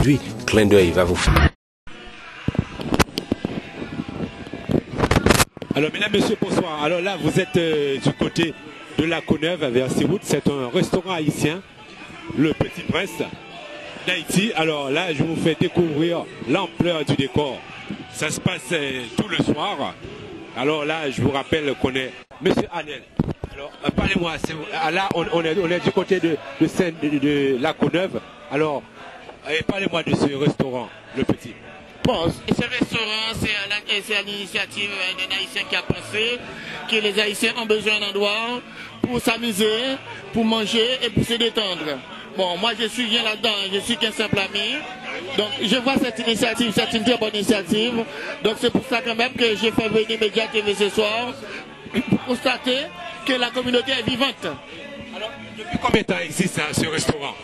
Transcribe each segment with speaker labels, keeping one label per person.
Speaker 1: aujourd'hui, Clin d'œil va vous faire.
Speaker 2: Alors, mesdames, messieurs, bonsoir. Alors là, vous êtes du côté de la Courneuve vers Sirout. C'est un restaurant haïtien, le Petit Prince d'Haïti. Alors là, je vous fais découvrir l'ampleur du décor. Ça se passe tout le soir. Alors là, je vous rappelle qu'on est... Monsieur Anel, alors parlez-moi. Là, on est du côté de la Courneuve. Alors, parlez-moi de ce restaurant, le Petit.
Speaker 3: Bon, ce restaurant, c'est l'initiative d'un Haïtien qui a pensé que les Haïtiens ont besoin d'un endroit pour s'amuser, pour manger et pour se détendre. Bon, moi je suis bien là-dedans, je suis qu'un simple ami. Donc je vois cette initiative, c'est une très bonne initiative. Donc c'est pour ça quand même que j'ai fait venir Média TV ce soir pour constater que la communauté est vivante.
Speaker 2: Alors, depuis combien de temps existe ce restaurant?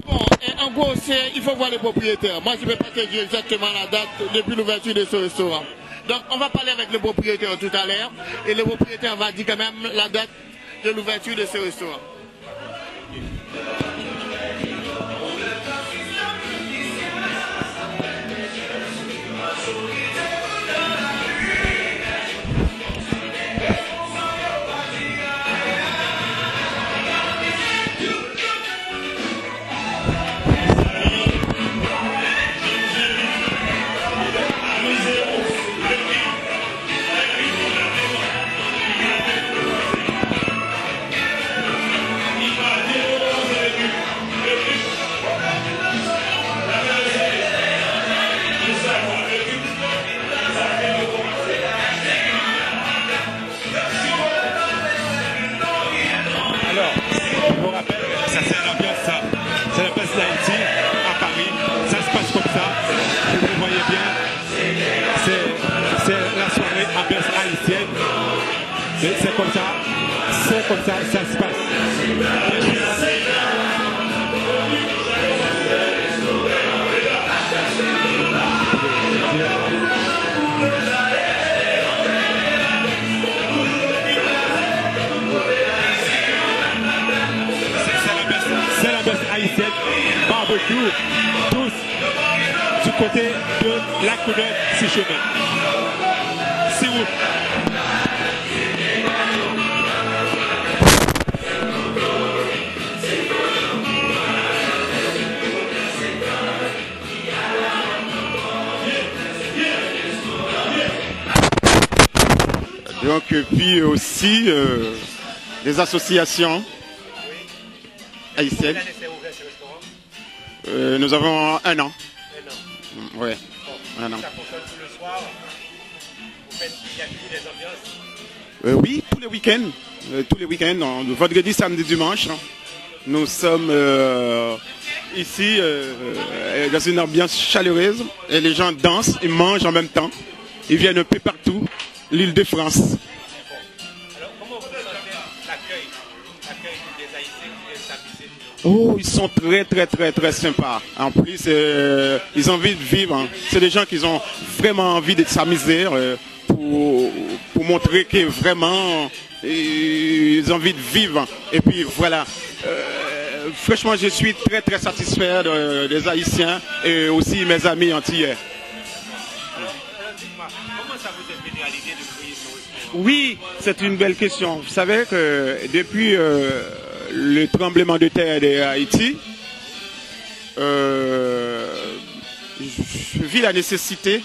Speaker 3: Bon, et en gros, il faut voir les propriétaires. Moi, je ne vais pas te dire exactement la date depuis l'ouverture de ce restaurant. Donc, on va parler avec le propriétaire tout à l'heure. Et le propriétaire va dire quand même la date de l'ouverture de ce restaurant.
Speaker 2: C'est comme ça, ça se passe. C'est la base haïtienne, barbecue, tous du côté de la Courneuve, si chemin. C'est où?
Speaker 4: Donc, puis aussi des associations haïtiennes. Nous avons un an. Oui, un an.
Speaker 2: Ça fonctionne tout le soir. Vous faites, il y a toujours des ambiances.
Speaker 4: Oui, tous les week-ends, vendredi, samedi, dimanche. Nous sommes ici dans une ambiance chaleureuse et les gens dansent et mangent en même temps. Ils viennent un peu partout. L'Île-de-France.
Speaker 2: Alors, comment vous sentez l'accueil des Haïtiens qui viennent s'amuser?
Speaker 4: Oh, ils sont très sympas. En plus, ils ont envie de vivre. Hein. C'est des gens qui ont vraiment envie de s'amuser pour montrer que vraiment ils ont envie de vivre. Et puis voilà. Franchement, je suis très satisfait des Haïtiens et aussi mes amis antillais. Oui, c'est une belle question. Vous savez que depuis le tremblement de terre de Haïti, je vis la nécessité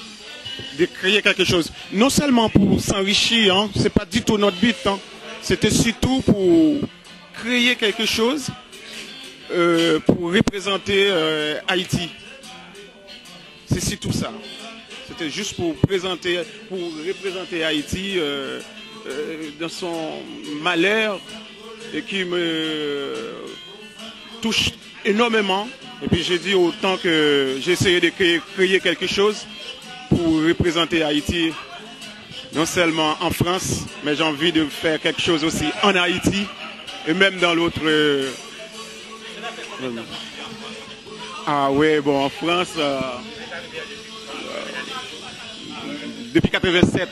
Speaker 4: de créer quelque chose. Non seulement pour s'enrichir, hein, c'est pas du tout notre but, hein, c'était surtout pour créer quelque chose pour représenter Haïti. C'est surtout ça. C'était juste pour représenter Haïti dans son malheur et qui me touche énormément. Et puis j'ai dit autant que j'ai essayé de créer quelque chose pour représenter Haïti, non seulement en France, mais j'ai envie de faire quelque chose aussi en Haïti et même dans l'autre. Ah oui, bon, en France. Depuis 87.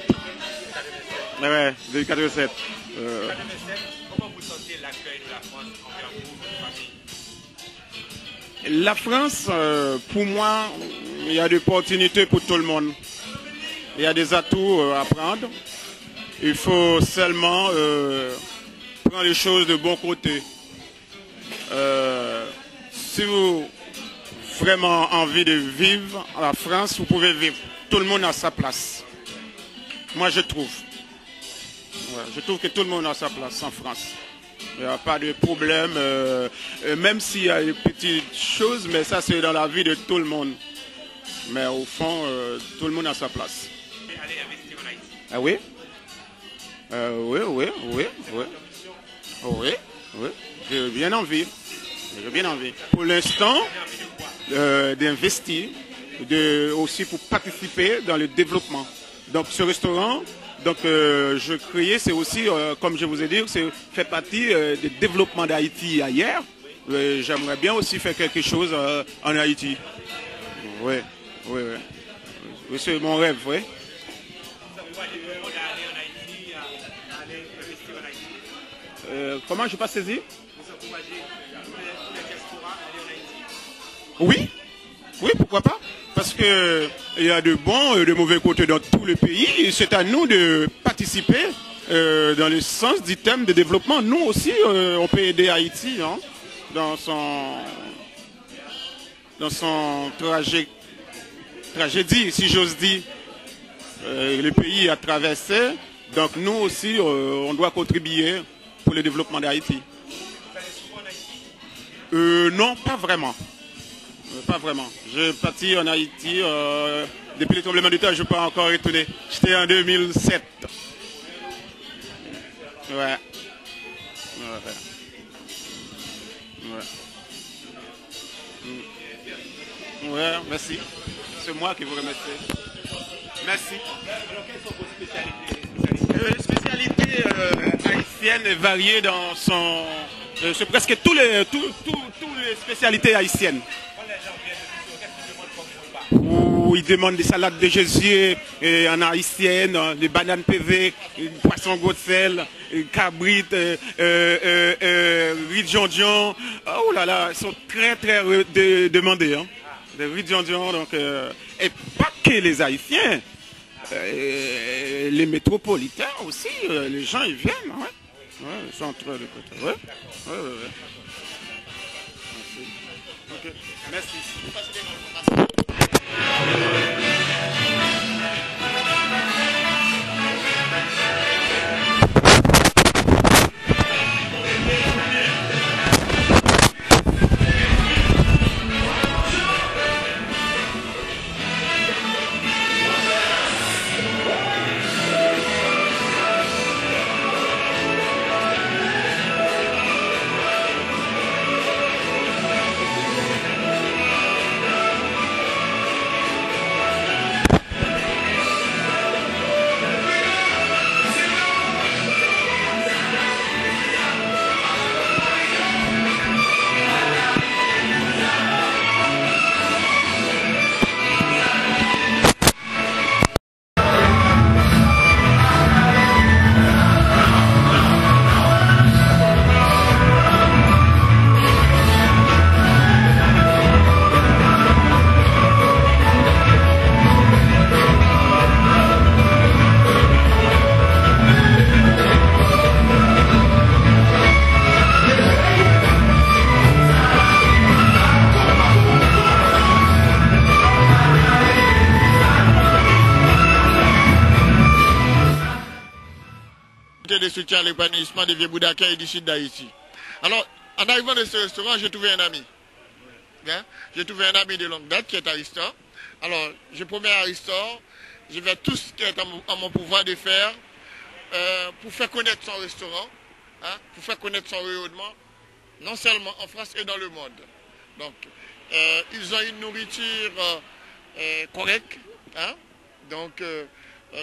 Speaker 4: Ouais, depuis 87.
Speaker 2: Comment vous sentez l'accueil de la France envers vous, votre famille?
Speaker 4: La France, pour moi, il y a des opportunités pour tout le monde. Il y a des atouts à prendre. Il faut seulement prendre les choses de bon côté. Si vous avez vraiment envie de vivre en la France, vous pouvez vivre. Tout le monde a sa place. Moi, je trouve. Ouais, je trouve que tout le monde a sa place en France. Il n'y a pas de problème, même s'il y a des petites choses, mais ça c'est dans la vie de tout le monde. Mais au fond, tout le monde a sa place. Ah oui? Oui. J'ai bien envie. Pour l'instant, d'investir, aussi pour participer dans le développement. Donc ce restaurant, je créais, c'est aussi, comme je vous ai dit, c'est fait partie du développement d'Haïti ailleurs. J'aimerais bien aussi faire quelque chose en Haïti. Oui, c'est mon rêve, oui. Comment je n'ai pas saisi? Oui, pourquoi pas? Parce qu'il y a de bons et de mauvais côtés dans tout le pays. Et c'est à nous de participer dans le sens du thème de développement. Nous aussi, on peut aider Haïti dans son tragédie, si j'ose dire. Le pays a traversé. Donc nous aussi, on doit contribuer pour le développement d'Haïti. Non, pas vraiment. Pas vraiment. Je suis parti en Haïti depuis le tremblement de terre, je ne peux pas encore retourner. J'étais en 2007. Ouais, merci. C'est moi qui vous remercie. Merci. Alors, quelles sont vos spécialités? Les spécialités haïtiennes variées dans son... c'est presque toutes les spécialités haïtiennes. Où ils demandent des salades de Jésus en haïtienne, des bananes PV, poisson gros-sel, cabrit, riz de jondion. Oh là là, ils sont très demandés. Des riz de jondion, donc, et pas que les Haïtiens, les métropolitains aussi, les gens ils viennent. Ils sont en train de côté. Merci.
Speaker 3: De soutien à l'épanouissement des vieux Boudakais et du sud d'Haïti. Alors, en arrivant dans ce restaurant, j'ai trouvé un ami. J'ai trouvé un ami de longue date qui est Aristor. Alors, je promets à Aristor, je vais tout ce qui est en mon pouvoir de faire pour faire connaître son restaurant, pour faire connaître son rayonnement, non seulement en France et dans le monde. Donc, ils ont une nourriture correcte. Donc,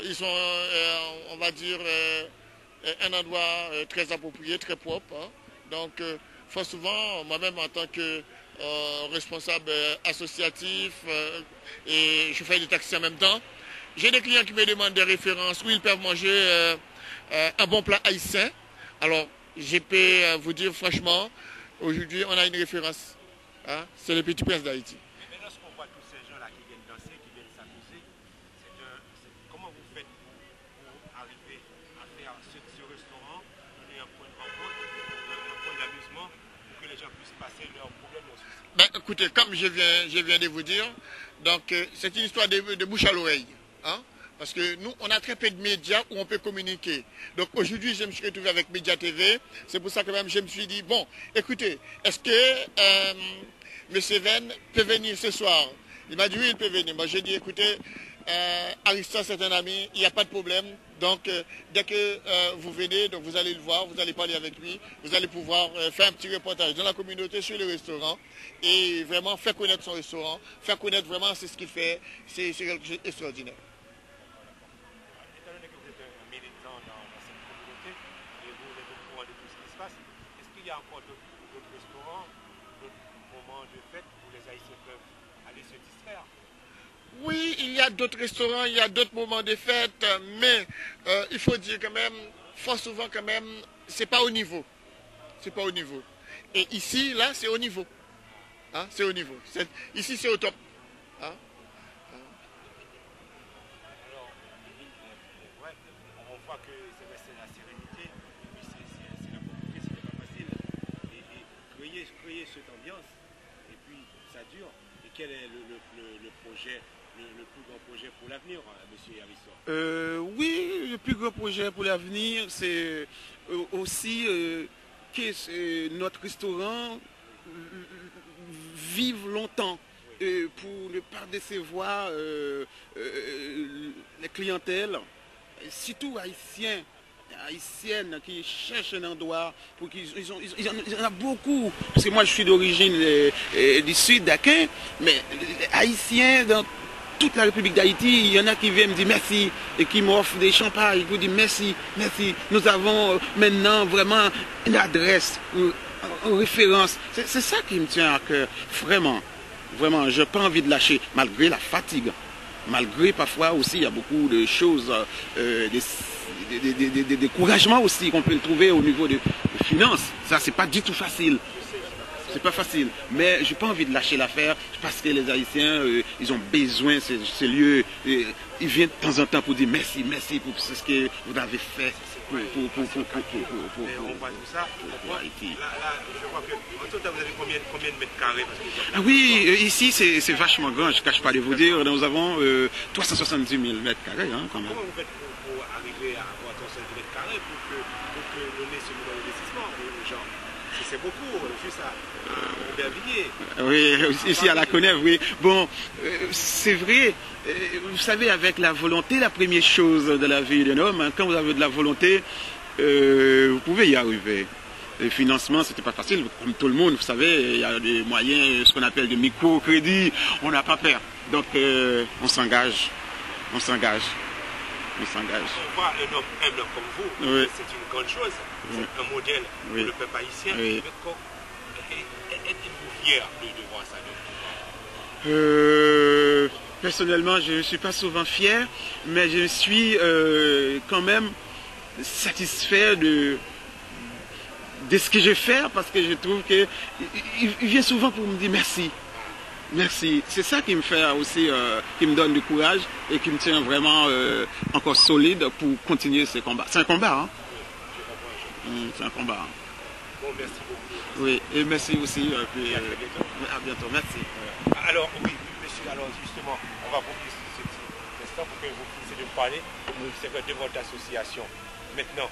Speaker 3: ils ont, on va dire, un endroit très approprié, très propre. Donc, fort souvent, moi-même en tant que responsable associatif et je fais des taxis en même temps, j'ai des clients qui me demandent des références où ils peuvent manger un bon plat haïtien. Alors, je peux vous dire franchement, aujourd'hui, on a une référence Hein? C'est le Petit Prince d'Haïti.
Speaker 1: Mais maintenant, ce qu'on voit tous ces gens-là qui viennent danser, qui viennent s'amuser, comment vous faites pour arriver à faire ce restaurant, donner un point de rencontre, un point d'amusement, pour que les gens puissent passer leurs problèmes, leurs soucis?
Speaker 3: Ben, écoutez, comme je viens de vous dire, donc c'est une histoire de bouche à l'oreille. Hein? Parce que nous, on a très peu de médias où on peut communiquer. Donc aujourd'hui, je me suis retrouvé avec Média TV. C'est pour ça que même je me suis dit, bon, écoutez, est-ce que M. Venn peut venir ce soir? Il m'a dit oui, il peut venir. Moi, j'ai dit, écoutez, Ariston, c'est un ami, il n'y a pas de problème. Donc, dès que vous venez, donc vous allez le voir, vous allez parler avec lui, vous allez pouvoir faire un petit reportage dans la communauté sur le restaurant et vraiment faire connaître son restaurant, faire connaître vraiment c'est ce qu'il fait, c'est quelque chose d'extraordinaire.
Speaker 1: Étant donné que vous êtes un militant dans cette communauté et vous êtes au courant de tout ce qui se passe, est-ce qu'il y a encore d'autres restaurants, d'autres moments de fête où les Haïtiens peuvent aller se distraire?
Speaker 3: Oui, il y a d'autres restaurants, il y a d'autres moments de fête, mais il faut dire quand même, fort souvent quand même, c'est pas au niveau. C'est pas au niveau. Et ici, là, c'est au niveau. Hein, c'est au niveau. Ici, c'est au top. Hein?
Speaker 1: Alors, ouais, on voit que c'est la sérénité, et puis c'est la communauté, c'était pas facile. Et créer cette ambiance, et puis ça dure. Et quel est le projet, le plus grand projet pour l'avenir, M. Ariston?
Speaker 4: Oui, le plus grand projet pour l'avenir, c'est aussi que notre restaurant vive longtemps pour ne pas décevoir les clientèles, surtout haïtiennes qui cherchent un endroit pour qu'ils il y en a beaucoup, parce que moi je suis d'origine du sud d'Aquin, mais les Haïtiens dans toute la République d'Haïti, il y en a qui viennent me dire merci et qui m'offrent des champagnes, qui vous disent merci, merci. Nous avons maintenant vraiment une adresse, une référence. C'est ça qui me tient à cœur, vraiment. Vraiment, je n'ai pas envie de lâcher, malgré la fatigue. Malgré parfois aussi, il y a beaucoup de choses, des découragements aussi qu'on peut trouver au niveau des finances. Ça, c'est pas du tout facile. C'est pas facile, mais j'ai pas envie de lâcher l'affaire parce que les Haïtiens, ils ont besoin de ces lieux. Ils viennent de temps en temps pour dire merci, merci pour ce que vous avez fait pour
Speaker 1: on voit tout ça.
Speaker 4: Haïti.
Speaker 1: Là, je vois que, en tout cas, vous avez combien de mètres carrés?
Speaker 4: Ah oui, ici c'est vachement grand, je ne cache pas de vous dire. Nous avons 370 000 mètres carrés hein, quand même.
Speaker 1: Comment vous faites pour arriver à avoir 370 mètres carrés pour que donner ce nouvel investissement aux gens? C'est beaucoup, juste à Aubervilliers.
Speaker 4: Oui, ici à la Conève, oui. Bon, c'est vrai, vous savez, avec la volonté, la première chose de la vie d'un homme, hein, quand vous avez de la volonté, vous pouvez y arriver. Le financement, c'était pas facile, comme tout le monde, vous savez, il y a des moyens, ce qu'on appelle des microcrédits, on n'a pas peur. Donc, on s'engage, on s'engage.
Speaker 1: On voit un homme humble comme vous, oui. C'est une grande chose, c'est un modèle pour le peuple haïtien. Oui. Êtes-vous fier de voir ça?
Speaker 4: Personnellement, je ne suis pas souvent fier, mais je suis quand même satisfait de ce que je fais, parce que je trouve qu'il vient souvent pour me dire merci. Merci. C'est ça qui me fait aussi, qui me donne du courage et qui me tient vraiment encore solide pour continuer ce combat. C'est un combat, hein? C'est un combat.
Speaker 1: Bon, merci beaucoup.
Speaker 4: Oui, et merci aussi.
Speaker 1: Puis,
Speaker 4: à bientôt. Merci.
Speaker 1: Alors, oui, monsieur, alors justement, on va vous laisser ce petit instant pour que vous puissiez de parler de votre association. Maintenant.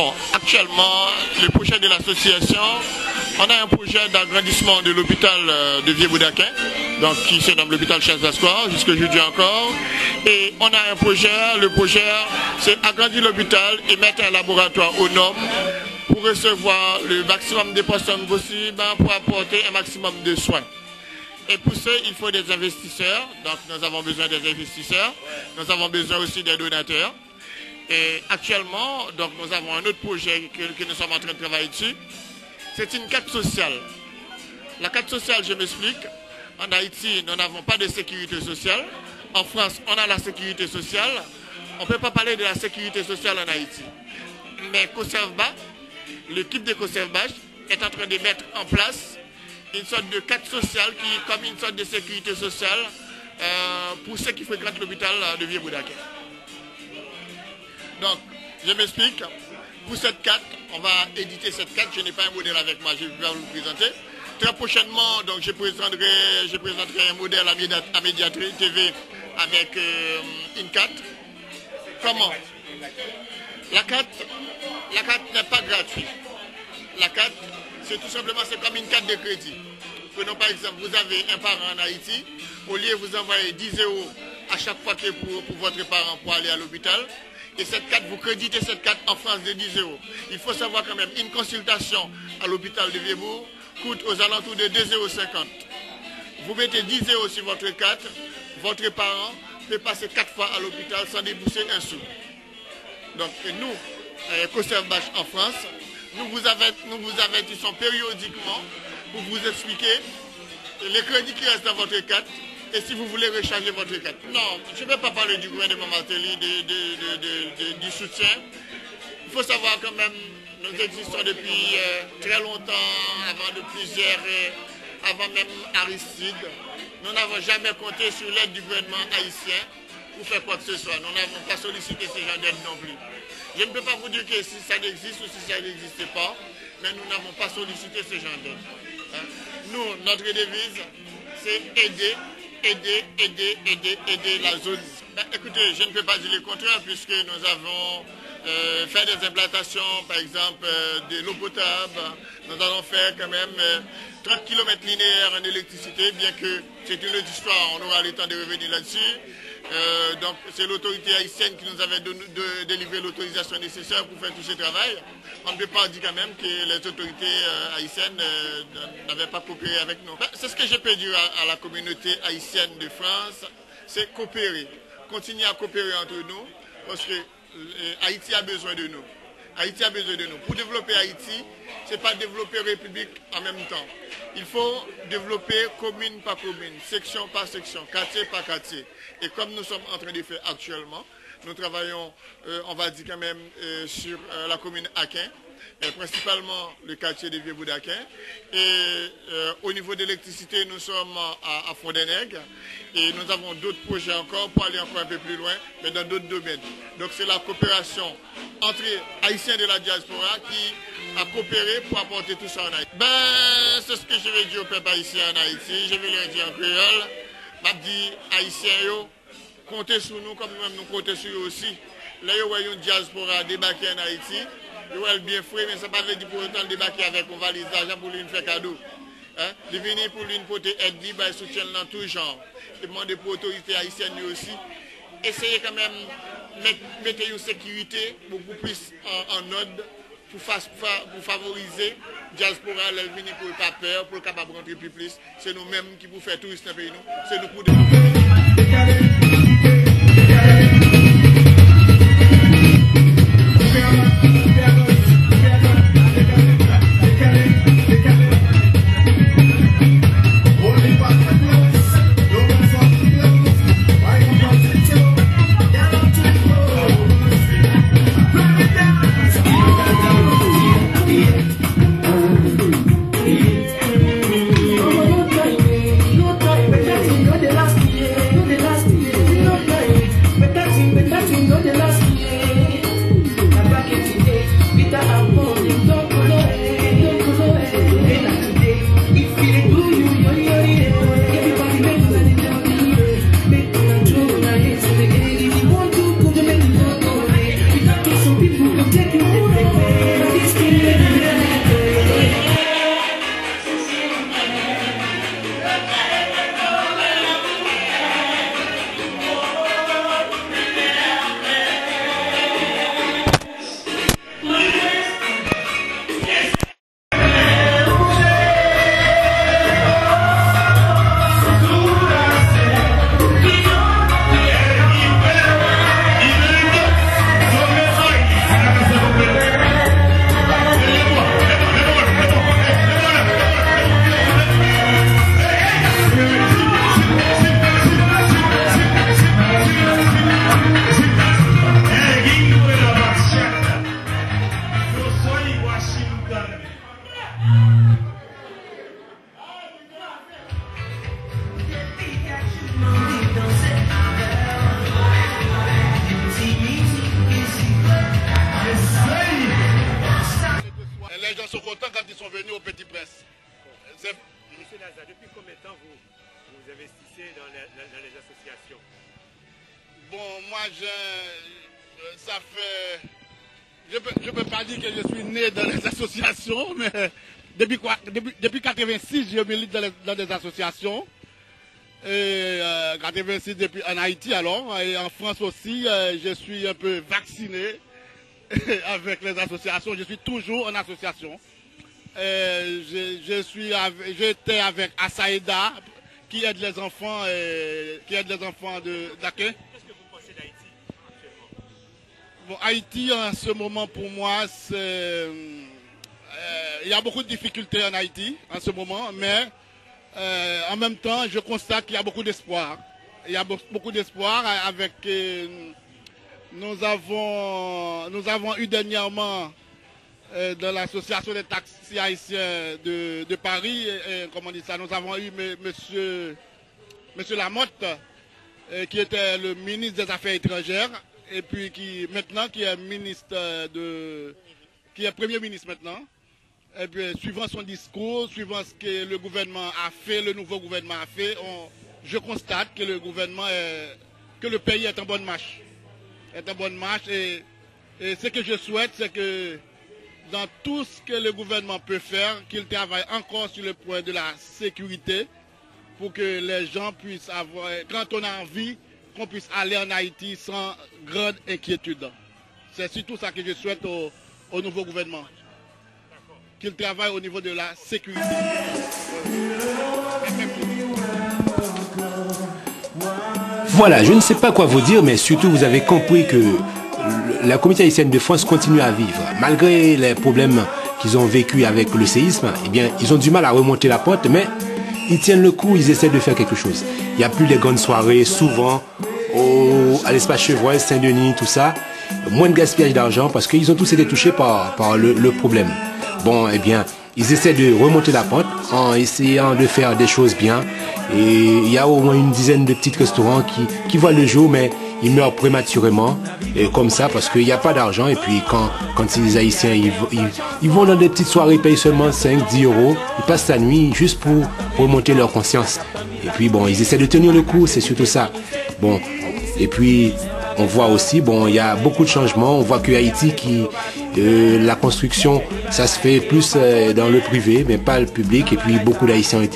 Speaker 3: Bon, actuellement, le projet de l'association, on a un projet d'agrandissement de l'hôpital de Vieux-Boudaquin, donc qui se nomme l'hôpital Charles-Vascois, jusqu'aujourd'hui encore. Et on a un projet, le projet, c'est agrandir l'hôpital et mettre un laboratoire aux normes pour recevoir le maximum de personnes possibles pour apporter un maximum de soins. Et pour ça, il faut des investisseurs. Donc nous avons besoin des investisseurs. Nous avons besoin aussi des donateurs. Et actuellement, donc, nous avons un autre projet que nous sommes en train de travailler dessus. C'est une carte sociale. La carte sociale, je m'explique. En Haïti, nous n'avons pas de sécurité sociale. En France, on a la sécurité sociale. On ne peut pas parler de la sécurité sociale en Haïti. Mais Conserva, l'équipe de Conserva est en train de mettre en place une sorte de carte sociale qui est comme une sorte de sécurité sociale pour ceux qui fréquentent l'hôpital de Vieux-Boudaquin. Donc, je m'explique. Pour cette carte, on va éditer cette carte. Je n'ai pas un modèle avec moi, je vais vous le présenter. Très prochainement, donc, je présenterai un modèle à Médiatrice TV avec une carte. Comment? La carte n'est pas gratuite. La carte, c'est tout simplement, c'est comme une carte de crédit. Prenons par exemple, vous avez un parent en Haïti, au lieu de vous envoyer 10 € à chaque fois que pour votre parent pour aller à l'hôpital, et cette carte, vous créditez cette carte en France de 10 €. Il faut savoir quand même, une consultation à l'hôpital de Vieux-Bourg coûte aux alentours de 2,50 €. Vous mettez 10 € sur votre carte, votre parent peut passer 4 fois à l'hôpital sans débourser un sou. Donc nous, Conservache en France, nous vous avertissons périodiquement pour vous expliquer les crédits qui restent dans votre carte et si vous voulez recharger votre carte. Non, je ne vais pas parler du gouvernement Martelly, du soutien. Il faut savoir quand même, nous existons depuis très longtemps, avant même Aristide. Nous n'avons jamais compté sur l'aide du gouvernement haïtien pour faire quoi que ce soit. Nous n'avons pas sollicité ce genre d'aide non plus. Je ne peux pas vous dire que si ça existe ou si ça n'existe pas, mais nous n'avons pas sollicité ce genre d'aide. Hein? Nous, notre devise, c'est aider la zone. Ben, écoutez, je ne peux pas dire le contraire puisque nous avons fait des implantations, par exemple, de l'eau potable. Nous allons faire quand même 30 km linéaires en électricité, bien que c'est une autre histoire, on aura le temps de revenir là-dessus. Donc c'est l'autorité haïtienne qui nous avait délivré l'autorisation nécessaire pour faire tout ce travail. On ne peut pas dire quand même que les autorités haïtiennes n'avaient pas coopéré avec nous. C'est ce que je peux dire à la communauté haïtienne de France, c'est coopérer, continuer à coopérer entre nous, parce que Haïti a besoin de nous. Haïti a besoin de nous. Pour développer Haïti, ce n'est pas développer République en même temps. Il faut développer commune par commune, section par section, quartier par quartier. Et comme nous sommes en train de faire actuellement, nous travaillons, on va dire quand même, sur la commune Aquin, principalement le quartier de Vieux-Boudaquin. Et au niveau de l'électricité, nous sommes à Fondenègue. Et nous avons d'autres projets encore pour aller encore un peu plus loin, mais dans d'autres domaines. Donc c'est la coopération entre Haïtiens de la diaspora qui a coopéré pour apporter tout ça en Haïti. Ben, c'est ce que je vais dire au peuple haïtien en Haïti. Je vais leur dire en créole. Je dis Haïtiens, comptez sur nous comme nous-mêmes nous comptons sur eux aussi. Là, vous voyez une diaspora débarquer en Haïti. Vous voyez bien frais, mais ça ne veut pas dire pour autant débarquer avec une valise d'argent pour lui faire cadeau. Hein? De venir pour lui porter aide libre et soutien dans tout genre. Et demander pour l'autorité haïtienne aussi. Essayez quand même de mettre une sécurité beaucoup plus en ordre pour favoriser la diaspora, elle venir pour ne pas peur, pour capable de rentrer plus. C'est nous-mêmes qui pouvons faire tourisme dans le pays. C'est nous pour développer.
Speaker 5: You're the last venir au Petit Prince.
Speaker 2: Monsieur Lazare, depuis combien de temps vous investissez dans les associations?
Speaker 5: Bon, moi, ça fait... Je ne peux pas dire que je suis né dans les associations, mais depuis 1986, je milite dans des associations. Et 86 depuis en Haïti alors, et en France aussi, je suis un peu vacciné avec les associations. Je suis toujours en association. J'étais avec Asaïda qui aide les enfants, d'accueil.
Speaker 2: Qu'est-ce que vous pensez d'Haïti actuellement?
Speaker 5: Bon, Haïti en ce moment pour moi, il y a beaucoup de difficultés en Haïti en ce moment, mais en même temps, je constate qu'il y a beaucoup d'espoir. Il y a beaucoup d'espoir avec... Nous avons eu dernièrement dans l'association des taxis haïtiens de Paris, comment on dit ça, nous avons eu monsieur Lamotte, qui était le ministre des Affaires étrangères, et puis qui est Premier ministre maintenant. Et puis, suivant son discours, suivant ce que le gouvernement a fait, le nouveau gouvernement a fait, je constate que le pays est en bonne marche. Et ce que je souhaite, c'est que dans tout ce que le gouvernement peut faire, qu'il travaille encore sur le point de la sécurité pour que les gens puissent avoir, quand on a envie, qu'on puisse aller en Haïti sans grande inquiétude. C'est surtout ça que je souhaite au nouveau gouvernement. Qu'il travaille au niveau de la sécurité.
Speaker 6: Voilà, je ne sais pas quoi vous dire, mais surtout vous avez compris que la communauté haïtienne de France continue à vivre. Malgré les problèmes qu'ils ont vécu avec le séisme, eh bien, ils ont du mal à remonter la pente, mais ils tiennent le coup, ils essaient de faire quelque chose. Il n'y a plus les grandes soirées, souvent, à l'espace Chevreuil, Saint-Denis, tout ça. Moins de gaspillage d'argent parce qu'ils ont tous été touchés par le problème. Bon, eh bien, ils essaient de remonter la pente en essayant de faire des choses bien. Et il y a au moins une dizaine de petits restaurants qui voient le jour, mais ils meurent prématurément. Et comme ça, parce qu'il n'y a pas d'argent. Et puis, quand les Haïtiens, ils vont dans des petites soirées, ils payent seulement 5, 10 euros. Ils passent la nuit juste pour remonter leur conscience. Et puis, bon, ils essaient de tenir le coup, c'est surtout ça. Bon, et puis... On voit aussi, bon, il y a beaucoup de changements. On voit que Haïti, la construction, ça se fait plus dans le privé, mais pas le public. Et puis beaucoup d'Haïtiens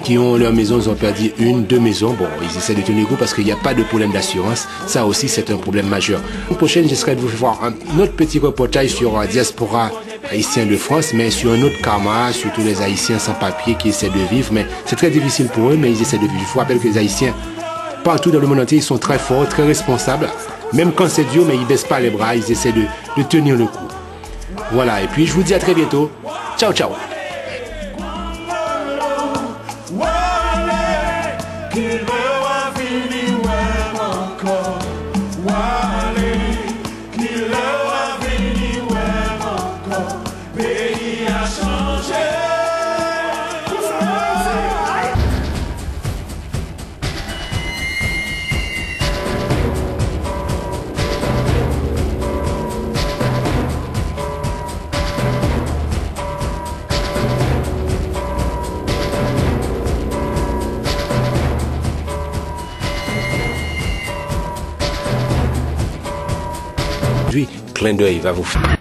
Speaker 6: qui ont leur maison, ils ont perdu 1, 2 maisons. Bon, ils essaient de tenir le coup parce qu'il n'y a pas de problème d'assurance. Ça aussi, c'est un problème majeur. La prochaine, j'essaierai de vous faire voir un autre petit reportage sur la diaspora haïtienne de France, mais sur un autre karma, sur tous les Haïtiens sans papier qui essaient de vivre. Mais c'est très difficile pour eux, mais ils essaient de vivre. Je vous rappelle que les Haïtiens, partout dans le monde entier, ils sont très forts, très responsables. Même quand c'est dur, mais ils ne baissent pas les bras, ils essaient de tenir le coup. Voilà, et puis je vous dis à très bientôt. Ciao, ciao. Clin d'œil va vous faire.